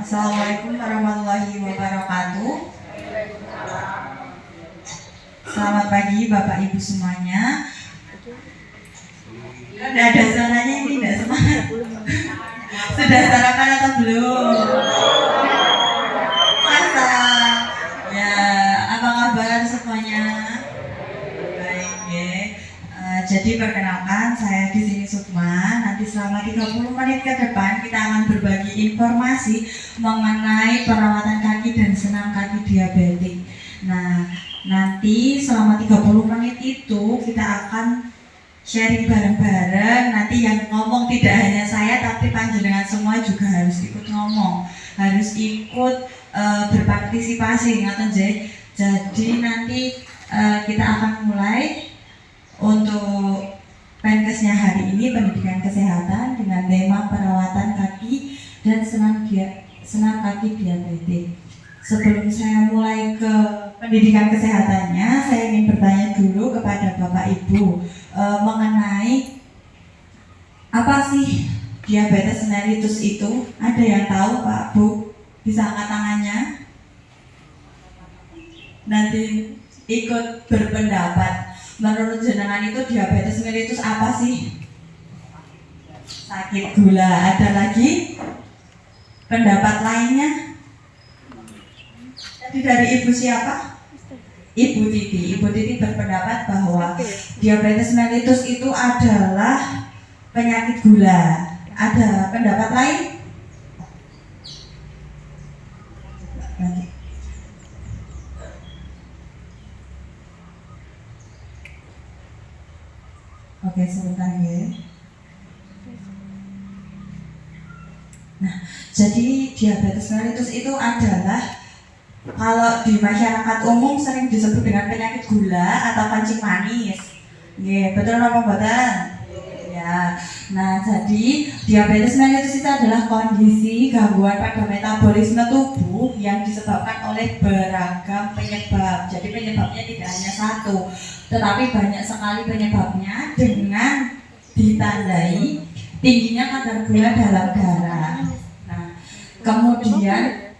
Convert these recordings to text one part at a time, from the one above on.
Assalamualaikum warahmatullahi wabarakatuh. Selamat pagi Bapak Ibu semuanya. Udah ada suaranya ini, tidak semangat. Sudah sarapan atau belum? Masa? Ya, apa kabar semuanya? Baik ya. Jadi perkenalkan, saya di sini Sukma. Nanti selama 30 menit ke depan kita akan berbagi informasi mengenai perawatan kaki dan senam kaki diabetik. Nah, nanti selama 30 menit itu kita akan sharing bareng-bareng. Nanti yang ngomong tidak hanya saya, tapi panjenengan semua juga harus ikut ngomong, harus ikut berpartisipasi, ngaten nggih. Jadi nanti kita akan mulai untuk Penkesnya hari ini pendidikan kesehatan dengan tema perawatan kaki dan senam kaki diabetik. Sebelum saya mulai ke pendidikan kesehatannya, saya ingin bertanya dulu kepada Bapak Ibu mengenai apa sih diabetes mellitus itu? Ada yang tahu Pak Bu? Bisa angkat tangannya? Nanti ikut berpendapat. Menurut jenengan itu diabetes mellitus apa sih? Sakit gula. Ada lagi pendapat lainnya? Tadi dari Ibu siapa? Ibu Titi. Ibu Titi berpendapat bahwa diabetes mellitus itu adalah penyakit gula. Ada pendapat lain? Oke, sebentar ya. Nah, jadi diabetes mellitus itu adalah kalau di masyarakat umum sering disebut dengan penyakit gula atau kencing manis. Nggih, betul apa mboten? Ya. Nah, jadi diabetes mellitus itu adalah kondisi gangguan pada metabolisme tubuh yang disebabkan oleh beragam penyebab. Jadi penyebabnya tidak hanya satu, tetapi banyak sekali penyebabnya dengan ditandai tingginya kadar gula dalam darah. Nah, kemudian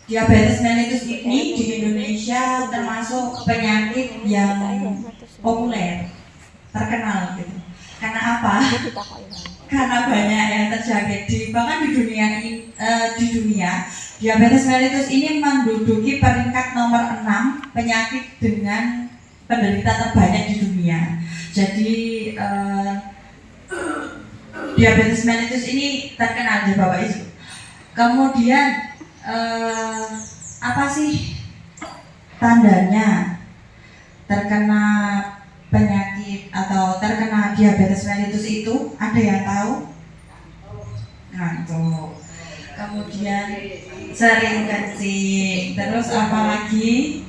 diabetes mellitus ini di Indonesia termasuk penyakit yang populer, terkenal gitu. Karena apa? Karena banyak yang terjangkit. Bahkan di dunia diabetes mellitus ini menduduki peringkat nomor 6 penyakit dengan penderita terbanyak di dunia. Jadi diabetes mellitus ini terkenal di Bapak Ibu. Kemudian apa sih tandanya terkena penyakit atau terkena diabetes mellitus itu? Ada yang tahu? Ngantuk. Kemudian sering kencing. Terus apa lagi?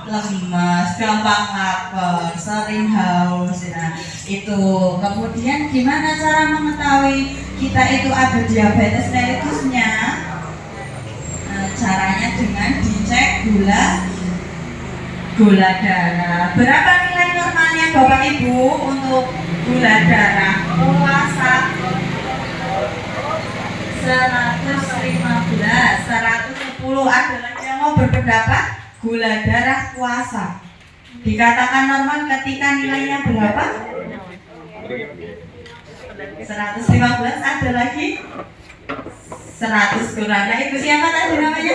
Lemas, gampang lapar, sering haus. Nah, itu. Kemudian gimana cara mengetahui kita itu ada diabetes mellitusnya? Caranya dengan dicek gula darah. Berapa nilai normalnya Bapak Ibu untuk gula darah puasa? 115, 110. Ada lagi yang mau berpendapat? Gula darah puasa dikatakan normal ketika nilainya berapa? 115. Ada lagi? 100 kurang. Nah, ibu siapa tadi namanya?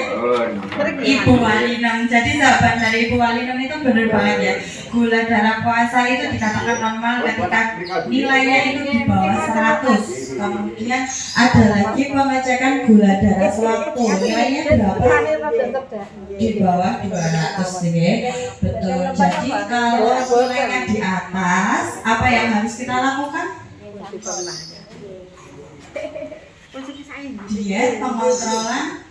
Ibu Walinem. Jadi jawaban dari Ibu Walinem itu benar banget ya. Gula darah puasa itu dikatakan normal ketika nilainya itu di bawah 100. Kemudian ada lagi pengecekan gula darah sewaktu. Nilainya berapa? Di bawah 200 ya. Betul. Jadi kalau nilainya di atas, apa yang harus kita lakukan? Diet pengontrolan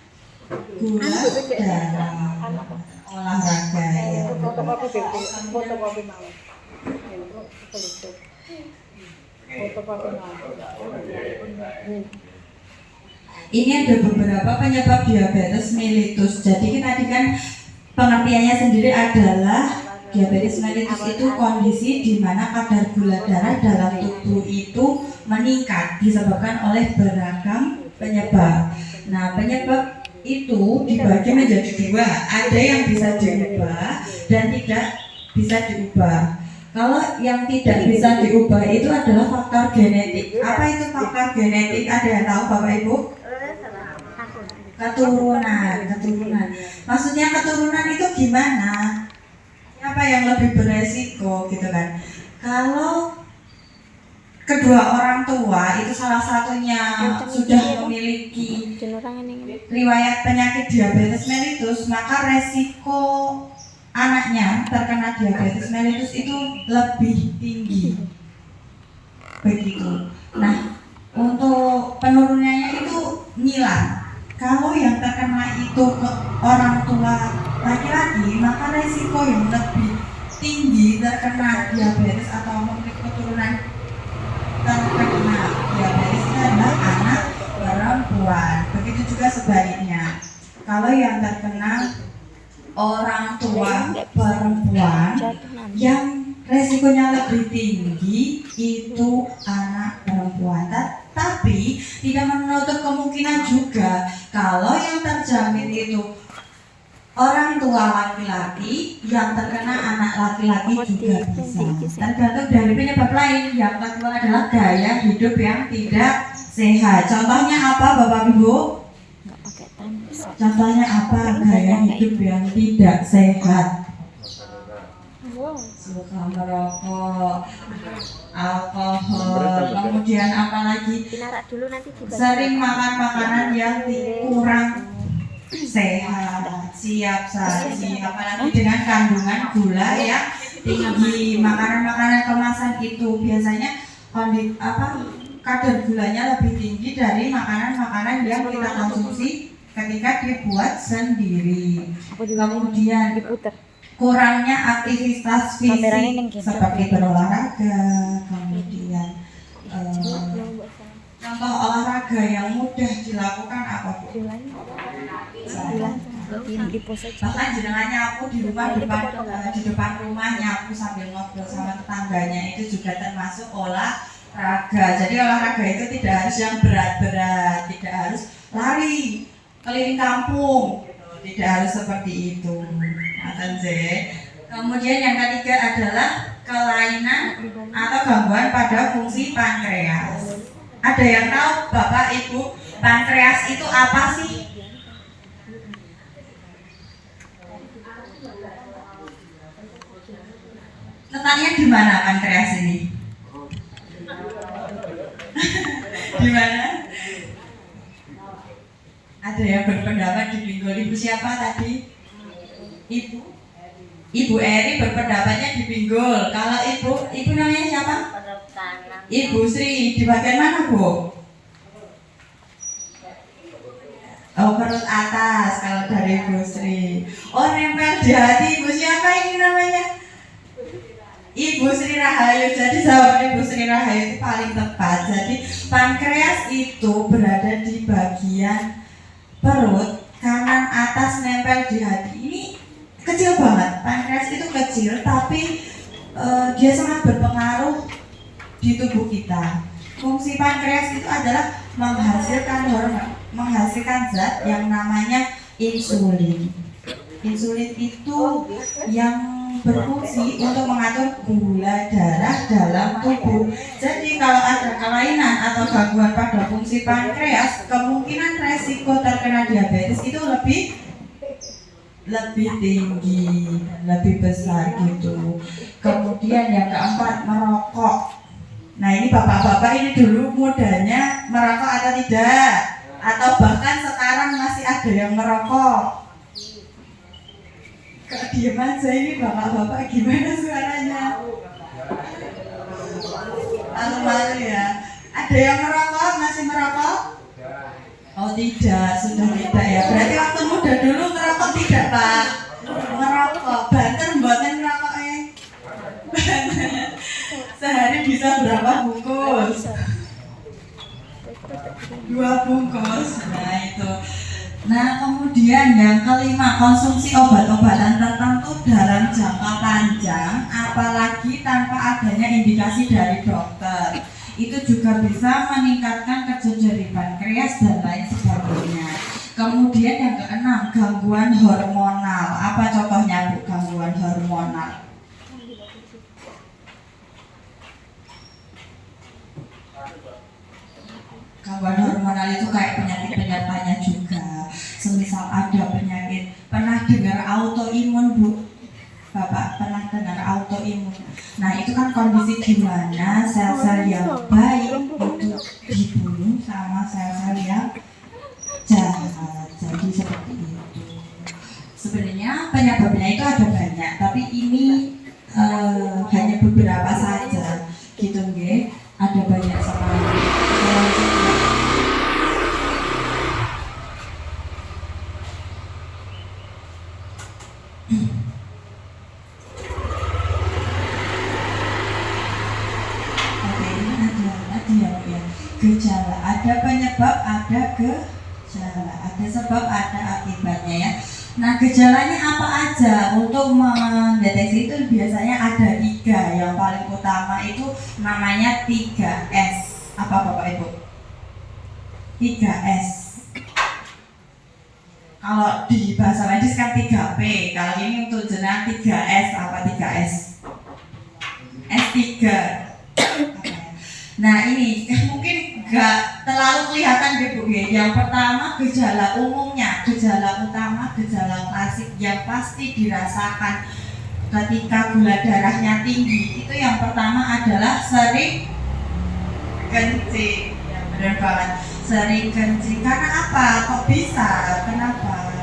gula darah, olahraga ya. Ini ada beberapa penyebab diabetes mellitus. Jadi tadi kan pengertiannya sendiri adalah diabetes mellitus itu kondisi di mana kadar gula darah dalam tubuh itu meningkat disebabkan oleh beragam penyebab. Nah, penyebab itu dibagi menjadi dua. Ada yang bisa diubah dan tidak bisa diubah. Kalau yang tidak bisa diubah itu adalah faktor genetik. Apa itu faktor genetik? Ada yang tahu Bapak Ibu? Keturunan. Maksudnya keturunan itu gimana? Apa yang lebih beresiko gitu kan? Kalau kedua orang tua itu salah satunya sudah memiliki riwayat penyakit diabetes mellitus, maka resiko anaknya terkena diabetes mellitus itu lebih tinggi. Begitu. Nah, untuk penurunannya itu nyilang. Kalau yang terkena itu ke orang tua laki-laki, maka resiko yang lebih tinggi terkena diabetes atau memiliki keturunan terkena diabetes adalah anak perempuan. Begitu juga sebaliknya. Kalau yang terkena orang tua perempuan yang resikonya lebih tinggi itu anak perempuan. Tapi tidak menutup kemungkinan juga kalau yang terjamin itu orang tua laki-laki, yang terkena anak laki-laki juga bisa. Tergantung dari penyebab lain. Yang kedua adalah gaya hidup yang tidak sehat. Contohnya apa Bapak Ibu? Contohnya apa gaya hidup yang tidak sehat? Suka merokok, alkohol, kemudian apa lagi? Sering makan makanan yang kurang sehat, siap saji, apalagi dengan kandungan gula yang tinggi. Makanan-makanan kemasan itu biasanya kadar gulanya lebih tinggi dari makanan-makanan yang kita konsumsi ketika dibuat sendiri. Kemudian kurangnya aktivitas fisik seperti berolahraga, kemudian contoh olahraga yang mudah dilakukan apa Bu? Bahkan jenengan nyapu di rumah di depan rumah nyapu sambil ngobrol sama tetangganya itu juga termasuk olahraga. Jadi olahraga itu tidak harus yang berat-berat, tidak harus lari keliling kampung, tidak harus seperti itu. Kemudian yang ketiga adalah kelainan atau gangguan pada fungsi pankreas. Ada yang tahu Bapak Ibu pankreas itu apa sih? Letaknya di mana pankreas ini? Di mana? Ada yang berpendapat di pinggul. Ibu siapa tadi? Ibu Eri berpendapatnya di pinggul. Kalau ibu namanya siapa? Ibu Sri. Di bagian mana Bu? Oh, perut atas kalau dari Ibu Sri. Oh, nempel di hati. Ibu siapa ini namanya? Ibu Sri Rahayu. Jadi jawaban Ibu Sri Rahayu itu paling tepat. Jadi pankreas itu berada di bagian perut kanan atas nempel di hati. Ini kecil banget. Pankreas itu kecil tapi dia sangat berpengaruh di tubuh kita. Fungsi pankreas itu adalah menghasilkan hormon, menghasilkan zat yang namanya insulin. Insulin itu yang berfungsi untuk mengatur gula darah dalam tubuh. Jadi kalau ada kelainan atau gangguan pada fungsi pankreas, kemungkinan resiko terkena diabetes itu lebih tinggi, lebih besar gitu. Kemudian yang keempat, merokok. Nah ini bapak-bapak ini dulu mudanya merokok atau tidak? Atau bahkan sekarang masih ada yang merokok? Kok diem aja ini bapak-bapak, gimana suaranya? Malu-malu ya. Ada yang merokok, masih merokok? Oh tidak, sudah tidak ya. Berarti waktu muda dulu merokok tidak Pak? Merokok, banter mboten merokoknya. Sehari bisa berapa bungkus? 2 bungkus. Nah itu. Nah kemudian yang kelima, konsumsi obat-obatan tertentu dalam jangka panjang, apalagi tanpa adanya indikasi dari dokter, itu juga bisa meningkatkan kerja pankreas dan lain sebagainya. Kemudian yang keenam, gangguan hormonal. Apa contohnya Bu, gangguan hormonal? Gangguan hormonal itu kayak penyakit-penyertanya juga. Semisal ada penyakit, pernah dengar autoimun Bu? Bapak pernah dengar autoimun? Nah itu kan kondisi dimana sel-sel yang baik itu dibunuh sama sel-sel yang jahat. Jadi seperti itu. Sebenarnya penyebabnya itu ada banyak, tapi ini hanya beberapa saja gitu nggih. Ada banyak sekali. Gejala, ada penyebab, ada gejala, ada sebab, ada akibatnya ya. Nah gejalanya apa aja? Untuk mendeteksi itu biasanya ada 3. Yang paling utama itu namanya 3S. Apa Bapak Ibu? 3S. Kalau di bahasa medis kan 3P. Kalau ini untuk jenang 3S. Apa 3S? S3. Nah ini mungkin gak terlalu kelihatan deh Bu. Yang pertama gejala umumnya, gejala utama, gejala klasik yang pasti dirasakan ketika gula darahnya tinggi. Itu yang pertama adalah sering kencing. Ya benar banget, sering kencing. Karena apa? Kok bisa? Kenapa?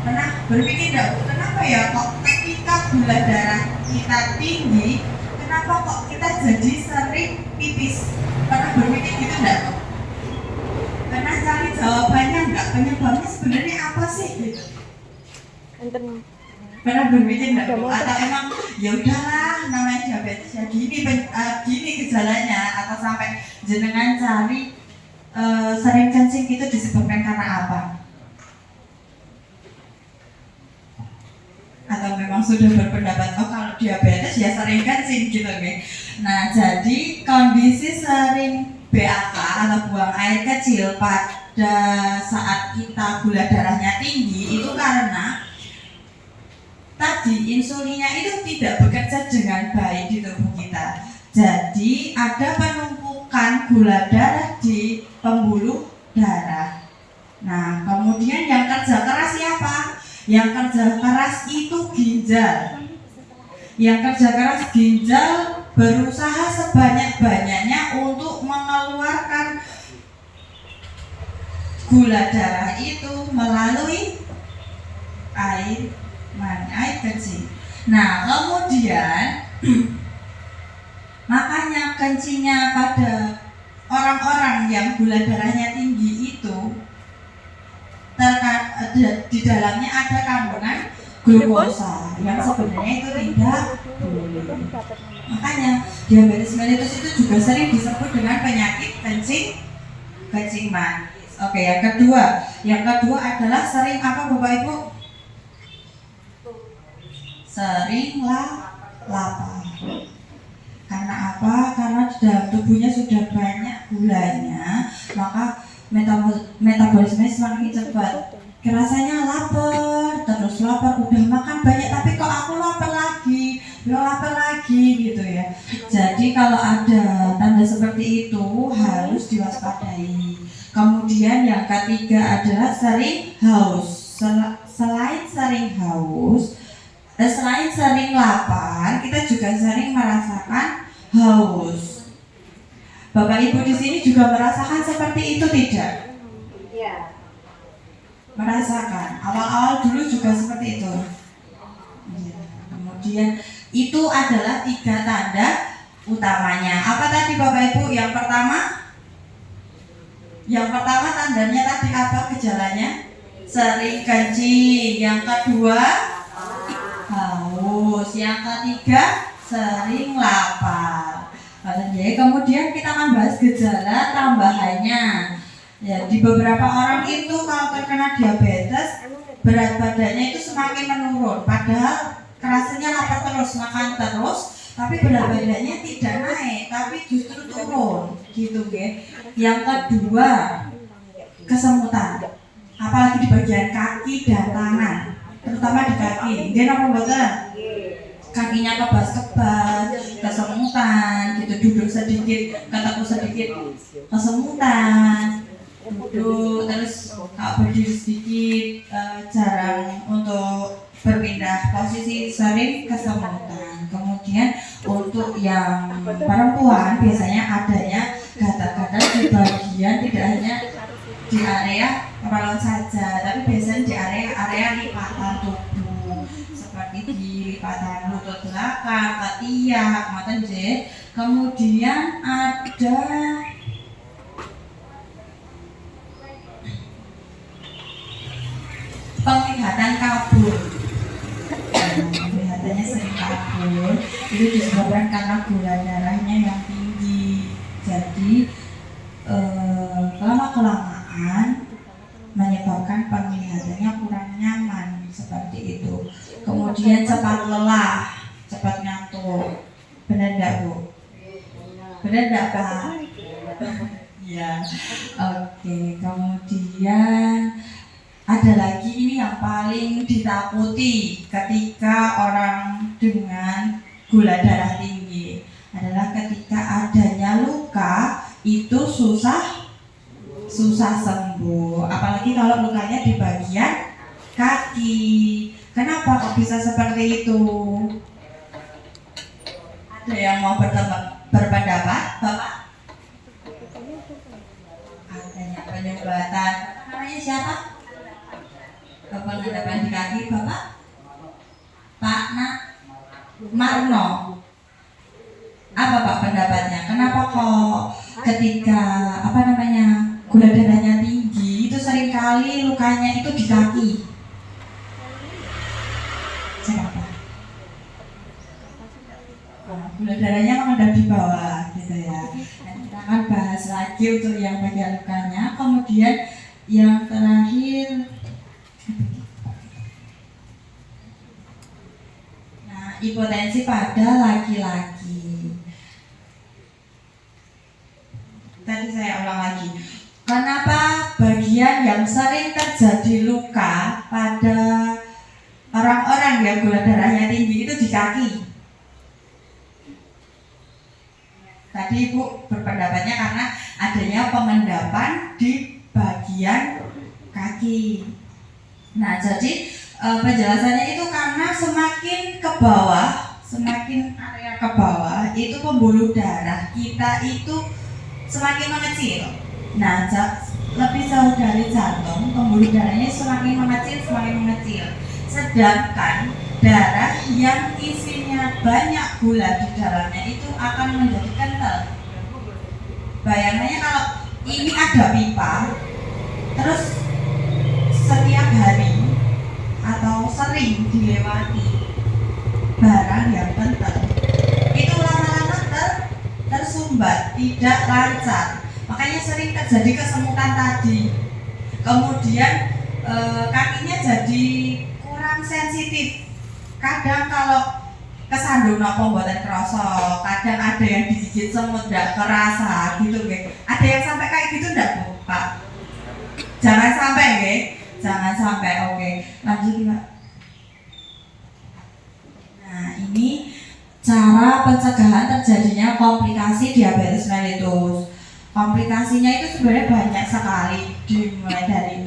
Pernah berpikir gak Bu? Kenapa ya kok ketika gula darah kita tinggi, kenapa kok kita jadi sering pipis? Pernah berpikir gitu enggak? Pernah cari jawabannya enggak? Penyebabnya sebenarnya apa sih gitu? Pernah berpikir enggak? Atau emang ya udahlah namanya diabetes ya gini gejalanya, atau sampai jenengan cari sering kencing itu disebabkan karena apa? Atau memang sudah berpendapat oh kalau diabetes ya sering kencing gitu kan. Nah jadi kondisi sering BAK atau buang air kecil pada saat kita gula darahnya tinggi itu karena tadi insulinnya itu tidak bekerja dengan baik di tubuh kita. Jadi ada penumpukan gula darah di pembuluh darah. Nah kemudian yang kerja keras siapa? Yang kerja keras itu ginjal. Yang kerja keras ginjal berusaha sebanyak-banyaknya untuk mengeluarkan gula darah itu melalui air mani, air kencing. Nah kemudian makanya kencingnya pada orang-orang yang gula darahnya tinggi itu di dalamnya ada kandungan glukosa yang sebenarnya itu tidak boleh. Makanya diabetes mellitus itu juga sering disebut dengan penyakit kencing manis. Oke, yang kedua adalah sering apa Bapak Ibu? Sering lapar. Karena apa? Karena di dalam tubuhnya sudah banyak gulanya, maka metabolisme semakin cepat. Rasanya lapar, terus lapar, udah makan banyak tapi kok aku lapar lagi. ya lapar lagi gitu ya. Jadi kalau ada tanda seperti itu harus diwaspadai. Kemudian yang ketiga adalah sering haus. Selain sering haus, selain sering lapar, kita juga sering merasakan haus. Bapak Ibu di sini juga merasakan seperti itu tidak? Iya. Merasakan. Awal-awal dulu juga seperti itu. Ya. Kemudian itu adalah 3 tanda utamanya. Apa tadi Bapak Ibu? Yang pertama tandanya tadi apa gejalanya? Sering kencing. Yang kedua haus. Yang ketiga sering lapar. Kemudian kita membahas gejala tambahannya. Ya, di beberapa orang itu kalau terkena diabetes, berat badannya itu semakin menurun. Padahal kerasanya lapar terus, makan terus, tapi berat badannya tidak naik, tapi justru turun, gitu ya. Yang kedua, kesemutan, apalagi di bagian kaki dan tangan, terutama di kaki. Dia apa betul? Kakinya kebas-kebas, kesemutan, gitu, duduk sedikit, ketemu sedikit, kesemutan, duduk terus kalau berdiri sedikit, jarang untuk berpindah posisi, sering kesemutan. Kemudian untuk yang perempuan biasanya adanya gatal-gatal di bagian tidak hanya di area kepala saja, tapi biasanya di area lipatan tubuh, seperti di lipatan lutut belakang, ketiak, mata J. Kemudian ada penglihatan kabur. Penglihatannya sering kabur, itu disebabkan karena gula darahnya yang tinggi. Jadi lama-kelamaan menyebabkan penglihatannya kurang nyaman seperti itu. Kemudian cepat lelah, cepat ngantuk. Benar enggak Bu? Benar enggak Pak? Ya. Oke, kemudian ada lagi ini yang paling ditakuti ketika orang dengan gula darah tinggi adalah ketika adanya luka itu susah sembuh, apalagi kalau lukanya di bagian kaki. Kenapa kok bisa seperti itu? Ada yang mau berpendapat, Bapak? Adanya penyumbatan. Namanya siapa? Penyumbatan di kaki, Bapak? Pak Marno. Apa Pak pendapatnya? Kenapa kok ketika gula darahnya tinggi itu seringkali lukanya itu di kaki? Kenapa? Gula darahnya kan ada di bawah gitu ya. Dan kita akan bahas lagi untuk yang bagian lukanya. Kemudian yang terakhir, hipotensi pada laki-laki. Tadi saya ulang lagi. Kenapa bagian yang sering terjadi luka pada orang-orang yang gula darahnya tinggi itu di kaki? Tadi Ibu berpendapatnya karena adanya pengendapan di bagian kaki. Nah, jadi penjelasannya itu karena semakin ke bawah, semakin area ke bawah itu pembuluh darah kita itu semakin mengecil. Nah, lebih jauh dari jantung, pembuluh darahnya semakin mengecil. Sedangkan darah yang isinya banyak gula di dalamnya itu akan menjadi kental. Bayangannya kalau ini ada pipa, terus setiap hari atau sering dilewati barang yang kental, itu lama-lama tersumbat, tidak lancar. Makanya sering terjadi kesemutan tadi. Kemudian kakinya jadi kurang sensitif. Kadang kalau kesandung nopo mboten krasa, kadang ada yang digigit semut ndak kerasa gitu nggih. Ada yang sampai kayak gitu ndak Bu, Pak? Jangan sampai nggih. Jangan sampai. Oke. Lanjut Pak. Nah, ini cara pencegahan terjadinya komplikasi diabetes mellitus. Komplikasinya itu sebenarnya banyak sekali, dimulai dari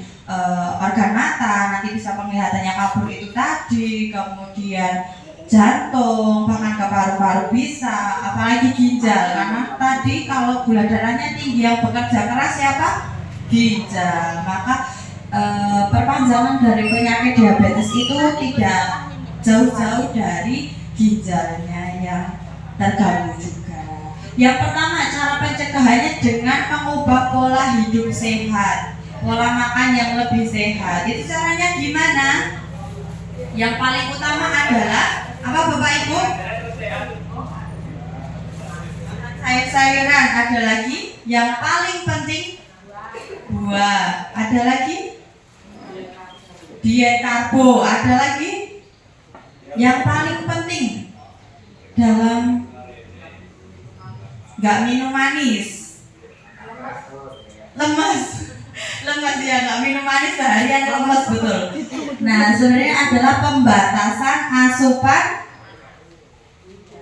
organ mata, nanti bisa penglihatannya kabur itu tadi, kemudian jantung, bahkan ke paru-paru bisa, apalagi ginjal, karena tadi kalau gula darahnya tinggi yang bekerja keras siapa? Ginjal. Maka perpanjangan dari penyakit diabetes itu tidak jauh-jauh dari ginjalnya yang terganggu juga. Yang pertama, cara pencegahannya dengan mengubah pola hidup sehat, pola makan yang lebih sehat. Itu caranya gimana? Yang paling utama adalah apa Bapak Ibu? Sayur-sayuran. Ada lagi yang paling penting buah. Ada lagi diet karbo. Ada lagi yang paling penting dalam nggak minum manis, lemes ya, nggak minum manis seharian lemes, betul. Nah, sebenarnya adalah pembatasan asupan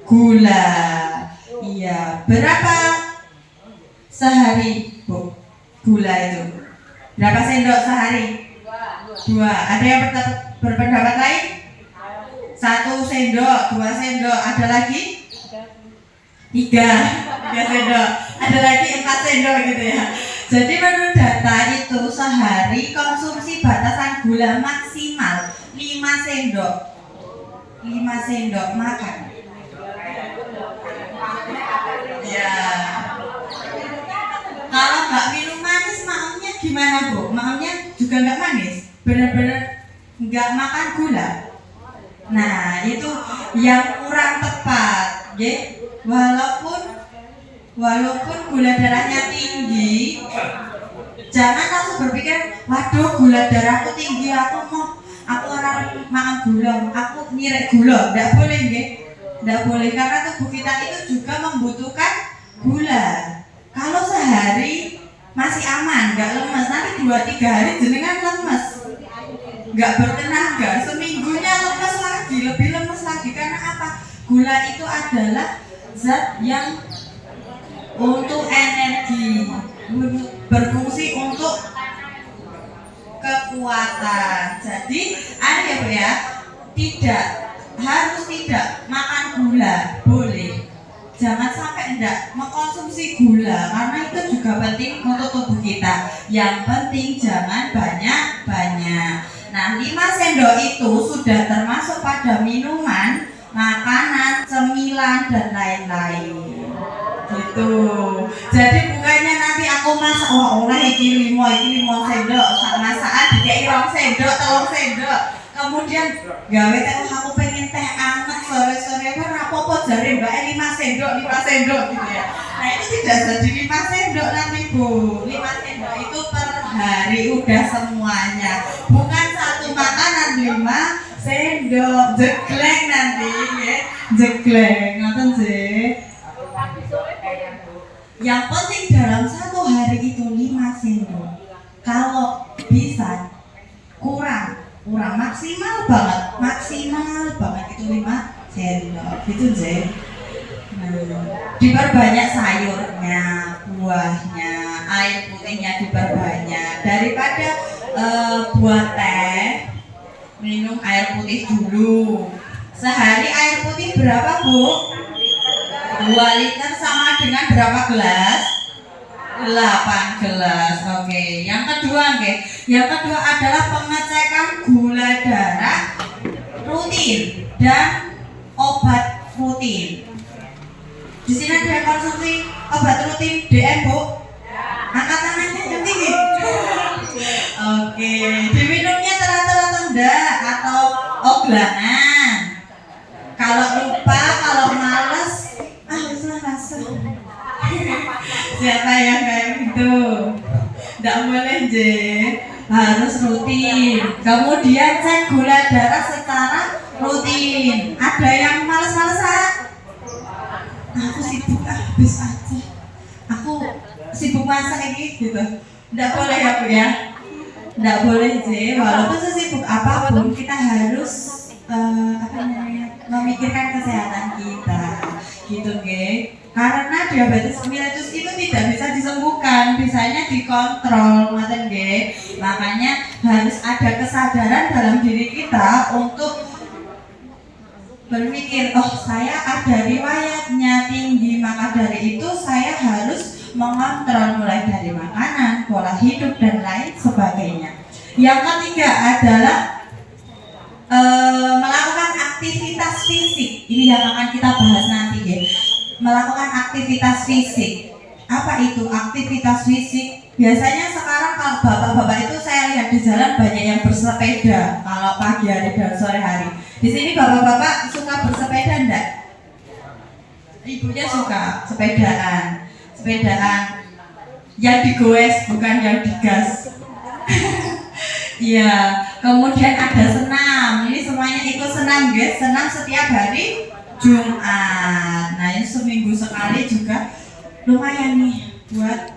gula. Iya, berapa sehari Bu gula itu? Berapa sendok sehari? Dua. Ada yang berpendapat lain? 1 sendok, 2 sendok, ada lagi? 3 sendok, ada lagi 4 sendok gitu ya. Jadi menurut data itu sehari konsumsi batasan gula maksimal 5 sendok. 5 sendok makan. Ya. Kalau nggak minum manis, maamnya gimana Bu? Maamnya juga nggak manis, benar-benar nggak makan gula. Nah, itu yang kurang tepat, ya. Walaupun gula darahnya tinggi, jangan langsung berpikir, waduh gula darahku tinggi, aku orang makan gula, aku nyirek gula. Tidak boleh, ya. Tidak boleh, karena tubuh kita itu juga membutuhkan gula. Kalau sehari masih aman, nggak lemes, nanti 2-3 hari jenengan lemes, nggak bertenaga, seminggunya lemes lagi, lebih lemes lagi. Karena apa? Gula itu adalah zat yang untuk energi, berfungsi untuk kekuatan. Jadi ada ya Bu ya, tidak makan gula, boleh. Jangan sampai tidak mengkonsumsi gula, karena itu juga penting untuk tubuh kita. Yang penting jangan banyak-banyak. Nah, 5 sendok itu sudah termasuk pada minuman, makanan, cemilan, dan lain-lain. Gitu. Jadi bukannya nanti aku masak, wah iki 5 sendok, masakan dikei 2 sendok, 3 sendok. Kemudian gawe teh aku pengen teh anget sore-sore apa-apa jare Mbak 5 sendok gitu ya. Nah, itu tidak jadi 5 sendok nanti Bu. 5 sendok itu per hari udah semuanya. Bukan satu makanan 5 sendok, jegleng nanti ya. Jegleng, ngoten sih. Yang penting dalam satu hari itu 5 sendok. Kalau bisa kurang maksimal banget itu 5 sendok gitu sih. Diperbanyak sayurnya, buahnya, air putihnya diperbanyak. Daripada buat teh, minum air putih dulu. Sehari air putih berapa Bu? 2 liter sama dengan berapa gelas? 8 gelas. Oke. Yang kedua adalah pengecekan gula darah rutin dan obat rutin. Di sini ada konsumsi obat rutin DM Bu? Angkat tangannya yang tinggi. Oke. Diminumnya teratur enggak atau oglangan? Kalau lupa, kalau males, siapa yang kayak gitu? Tidak boleh harus rutin. Kemudian cek gula darah secara rutin. Ada yang males-malesan? Aku sibuk habis aja. Aku sibuk masak ini gitu. Tidak boleh ya Bu ya. Tidak boleh walaupun sesibuk apapun kita harus memikirkan kesehatan kita. diabetes mellitus itu tidak bisa disembuhkan, bisanya dikontrol, ngoten nggih. Makanya harus ada kesadaran dalam diri kita untuk berpikir, oh saya ada riwayatnya tinggi, maka dari itu saya harus mengontrol mulai dari makanan, pola hidup dan lain sebagainya. Yang ketiga adalah melakukan aktivitas fisik. Ini yang akan kita bahas nanti ya. Melakukan aktivitas fisik. Apa itu aktivitas fisik? Biasanya sekarang kalau bapak-bapak itu saya lihat di jalan banyak yang bersepeda kalau pagi hari dan sore hari. Di sini bapak-bapak suka bersepeda enggak? Ibunya suka sepedaan. Sepedaan yang digoes bukan yang digas. Iya, kemudian ada senam. Ini semuanya ikut senam guys. Senam setiap hari Jumat. Nah, ini seminggu sekali juga lumayan nih buat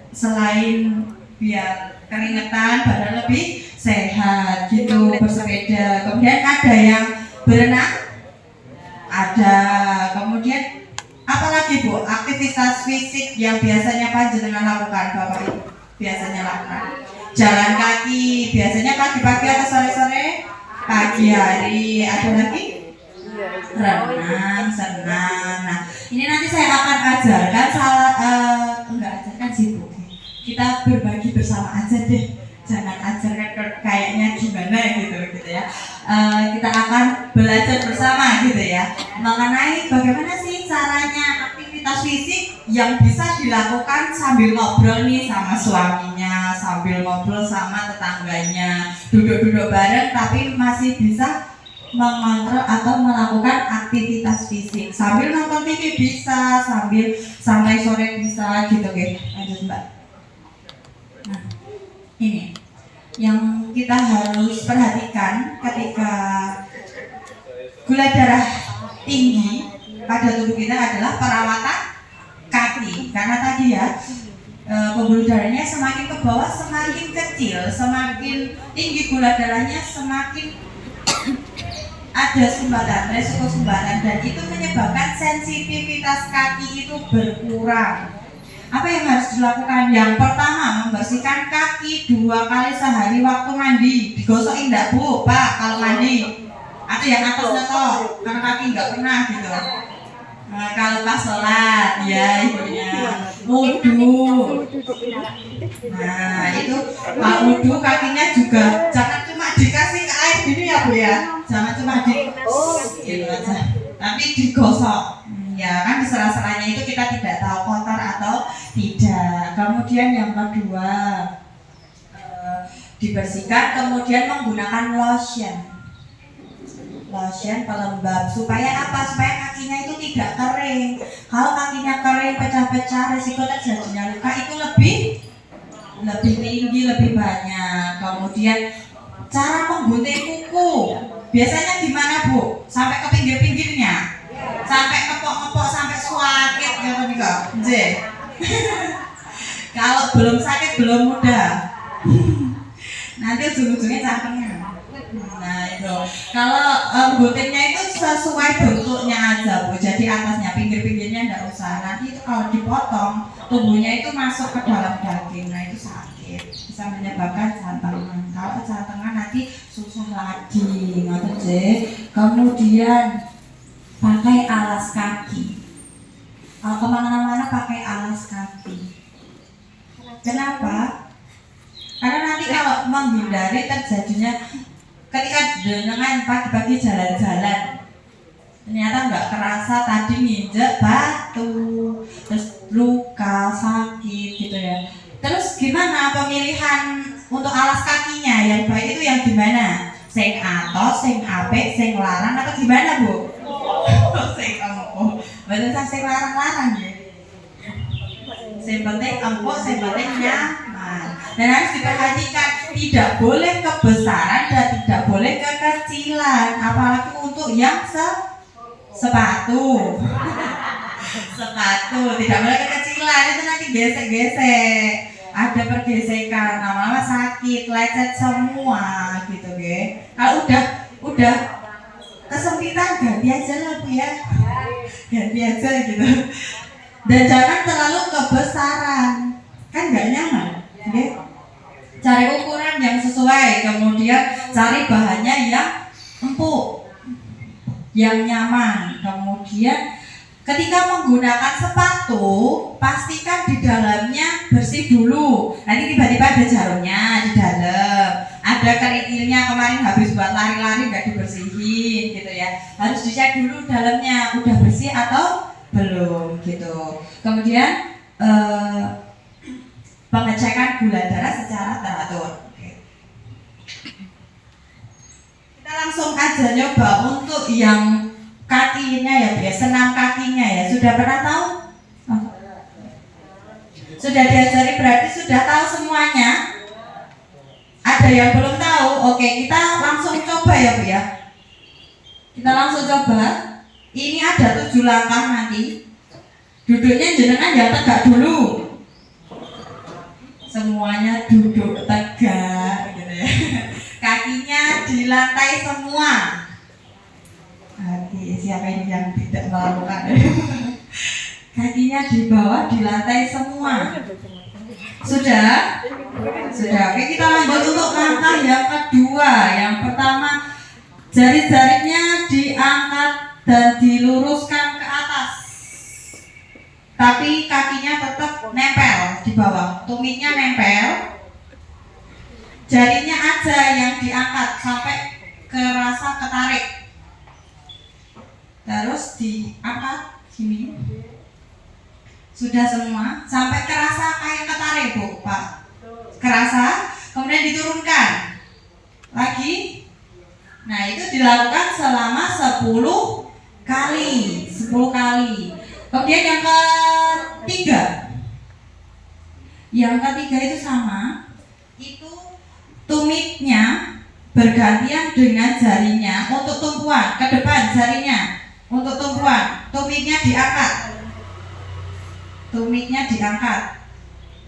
selain biar keringetan badan lebih sehat gitu bersepeda. Kemudian ada yang berenang, ada. Kemudian apalagi Bu aktivitas fisik yang biasanya panjenengan lakukan Bapak Ibu biasanya lakukan? Jalan kaki biasanya pagi-pagi atau sore-sore? Pagi hari. Ada lagi? Renang, senam. Nah, ini nanti saya akan ajarkan enggak ajarkan sih Bu. Kita berbagi bersama aja deh. Jangan ajarkan kayaknya gimana gitu ya. Kita akan belajar bersama gitu ya. Mengenai bagaimana sih caranya aktivitas fisik yang bisa dilakukan sambil ngobrol nih sama suaminya, sambil ngobrol sama tetangganya, duduk-duduk bareng tapi masih bisa mengontrol atau melakukan aktivitas fisik sambil nonton TV bisa, sambil santai sore bisa gitu guys. Lanjut Mbak. Nah, ini yang kita harus perhatikan ketika gula darah tinggi pada tubuh kita adalah perawatan kaki, karena tadi ya pembuluh darahnya semakin ke bawah semakin kecil, semakin tinggi gula darahnya semakin ada sumbatan, resiko sumbatan, dan itu menyebabkan sensitivitas kaki itu berkurang. Apa yang harus dilakukan? Yang pertama, membersihkan kaki 2 kali sehari waktu mandi. Digosokin enggak Bu, Pak, kalau mandi? Atau yang atasnya toh, karena kaki enggak pernah gitu. Nah, kalau pas sholat, ya ibunya wudu. Nah, itu Pak wudu kakinya juga jangan cuma dikasih ke air gini ya Bu ya. Jangan cuma gitu aja. Tapi digosok. Ya kan di sela-selanya itu kita tidak tahu kotor atau tidak. Kemudian yang kedua dibersihkan, kemudian menggunakan lotion pelembab. Supaya apa? Supaya kakinya itu tidak kering. Kalau kakinya kering, pecah-pecah, risiko terjadinya luka itu lebih tinggi, lebih banyak. Kemudian cara menggunting kuku biasanya gimana Bu? Sampai ke pinggir-pinggirnya? Sampai kepok-kepok sampai sakit gitu nih kok. Kalau belum sakit belum mudah. Nanti ujung-ujungnya cangkemnya. Nah itu. Kalau guntingnya itu sesuai bentuknya aja Bu. Jadi atasnya, pinggir-pinggirnya enggak usah. Nanti itu kalau dipotong tubuhnya itu masuk ke dalam daging. Nah itu sakit. Bisa menyebabkan jantangan. Kalau jantangan nanti susah lagi. Kemudian pakai alas kaki. Kalau kemana-mana pakai alas kaki. Kenapa? Karena nanti kalau menghindari terjadinya ketika dengan pagi-pagi jalan-jalan, ternyata nggak kerasa tadi nginjek batu, terus luka, sakit gitu ya. Terus gimana pemilihan untuk alas kakinya? Yang baik itu yang gimana? Sing atos, sing apik, sing larang atau gimana Bu? Sing empuk, betul sing larang-larang ya. Sing penting empuk, sing penting nyaman. Dan harus diperhatikan, tidak boleh kebesaran dan tidak boleh kekecilan, apalagi untuk yang sepatu. Sepatu tidak boleh kekecilan, itu nanti gesek-gesek. Ada pergesekan, lama-lama sakit, lecet semua gitu ya. Kalau udah kesempitan ganti aja lah Bu ya, ganti aja gitu. Dan jangan terlalu kebesaran, kan nggak nyaman. Okay? Cari ukuran yang sesuai, kemudian cari bahannya yang empuk, yang nyaman. Kemudian ketika menggunakan sepatu, pastikan di dalamnya bersih dulu. Nanti tiba-tiba ada jarumnya di dalam, ada kerikilnya kemarin habis buat lari-lari nggak dibersihin gitu ya. Harus dicek dulu dalamnya udah bersih atau belum gitu. Kemudian pengecekan gula darah secara teratur. Kita langsung aja nyoba untuk yang kakinya ya, senam kakinya ya. Sudah pernah tahu? Oh. Sudah diajari berarti sudah tahu semuanya. Ada yang belum tahu? Oke, kita langsung coba ya Bu ya. Kita langsung coba. Ini ada 7 langkah nanti. Duduknya jenengan yang tegak dulu. Semuanya duduk tegak gitu ya. Kakinya di lantai semua. Oke, siapa ini yang tidak melakukan? Kakinya di bawah di lantai semua. Sudah? Sudah. Oke, kita lanjut untuk langkah yang kedua. Yang pertama, jari-jarinya diangkat dan diluruskan ke atas. Tapi kakinya tetap nempel di bawah. Tumitnya nempel. Jarinya aja yang diangkat sampai kerasa ketarik. Terus diangkat sini. Sudah semua sampai kerasa kayak ketarik Bu, Pak. Kerasa, kemudian diturunkan. Lagi. Nah, itu dilakukan selama 10 kali. 10 kali. Kemudian yang ketiga. Yang ketiga itu sama. Itu tumitnya bergantian dengan jarinya untuk tumpuan ke depan jarinya untuk tumpuan, tumitnya diangkat. Tumitnya diangkat.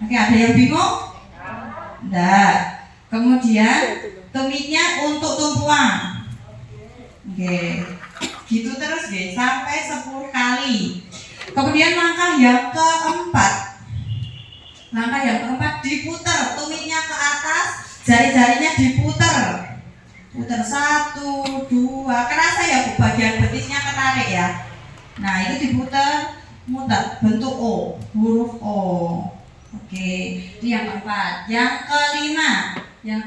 Oke, ada yang bingung? Nah, kemudian tumitnya untuk tumpuan. Oke, gitu terus deh sampai 10 kali. Kemudian langkah yang keempat. Langkah yang keempat diputar, tumitnya ke atas, jari-jarinya diputar. Putar 1, 2, kerasa ya Bu, bagian betisnya ketarik ya. Nah, itu diputar, muter bentuk O, huruf O. Oke, itu yang keempat. Yang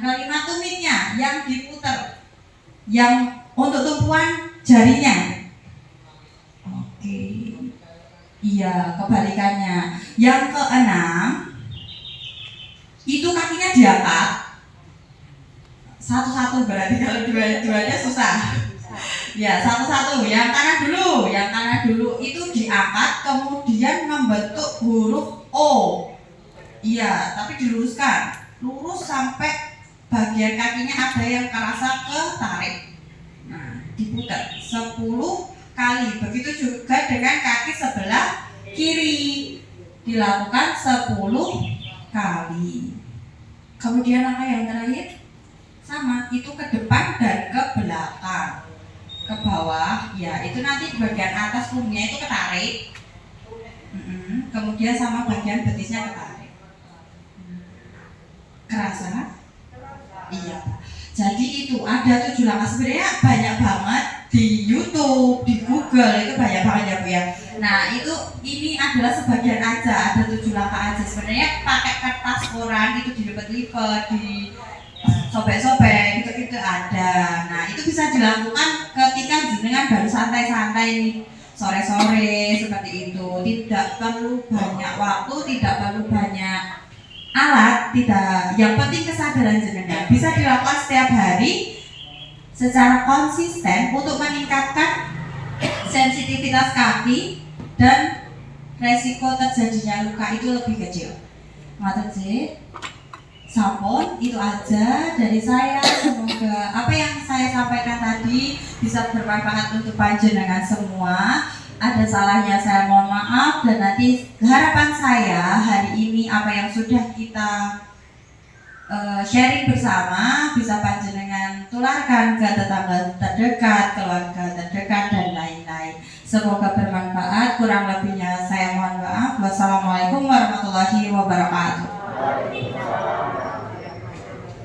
kelima tumitnya yang diputar, yang untuk tumpuan jarinya. Oke, iya kebalikannya. Yang keenam itu kakinya diangkat satu-satu, berarti kalau dua-duanya susah. Ya, satu-satu. Yang kanan dulu itu diangkat kemudian membentuk huruf O. Iya, tapi diluruskan. Lurus sampai bagian kakinya ada yang kerasa ketarik. Nah, diputar 10 kali. Begitu juga dengan kaki sebelah kiri. Dilakukan 10 kali. Kemudian langkah yang terakhir sama, itu ke depan dan ke belakang. Ke bawah, ya itu nanti bagian atas punggungnya itu ketarik. Kemudian sama bagian betisnya ketarik. Kerasa? Iya. Jadi itu ada 7 langkah, sebenarnya banyak banget di YouTube, di Google itu banyak banget ya Bu ya. Nah itu ini adalah sebagian aja, ada 7 langkah aja. Sebenarnya pakai kertas koran itu dilipet-lipet, di sobek-sobek gitu-gitu ada. Nah itu bisa dilakukan ketika jenengan baru santai-santai nih, sore-sore seperti itu. Tidak perlu banyak waktu, tidak perlu banyak alat, tidak. Yang penting kesadaran jenengan. Bisa dilakukan setiap hari secara konsisten untuk meningkatkan sensitivitas kaki dan resiko terjadinya luka itu lebih kecil. Matur sih. Sampun, itu aja dari saya. Semoga apa yang saya sampaikan tadi bisa bermanfaat untuk panjenengan semua. Ada salahnya saya mohon maaf, dan nanti harapan saya hari ini apa yang sudah kita sharing bersama bisa panjenengan tularkan ke tetangga terdekat, keluarga terdekat dan lain-lain. Semoga bermanfaat. Kurang lebihnya saya mohon maaf. Wassalamualaikum warahmatullahi wabarakatuh.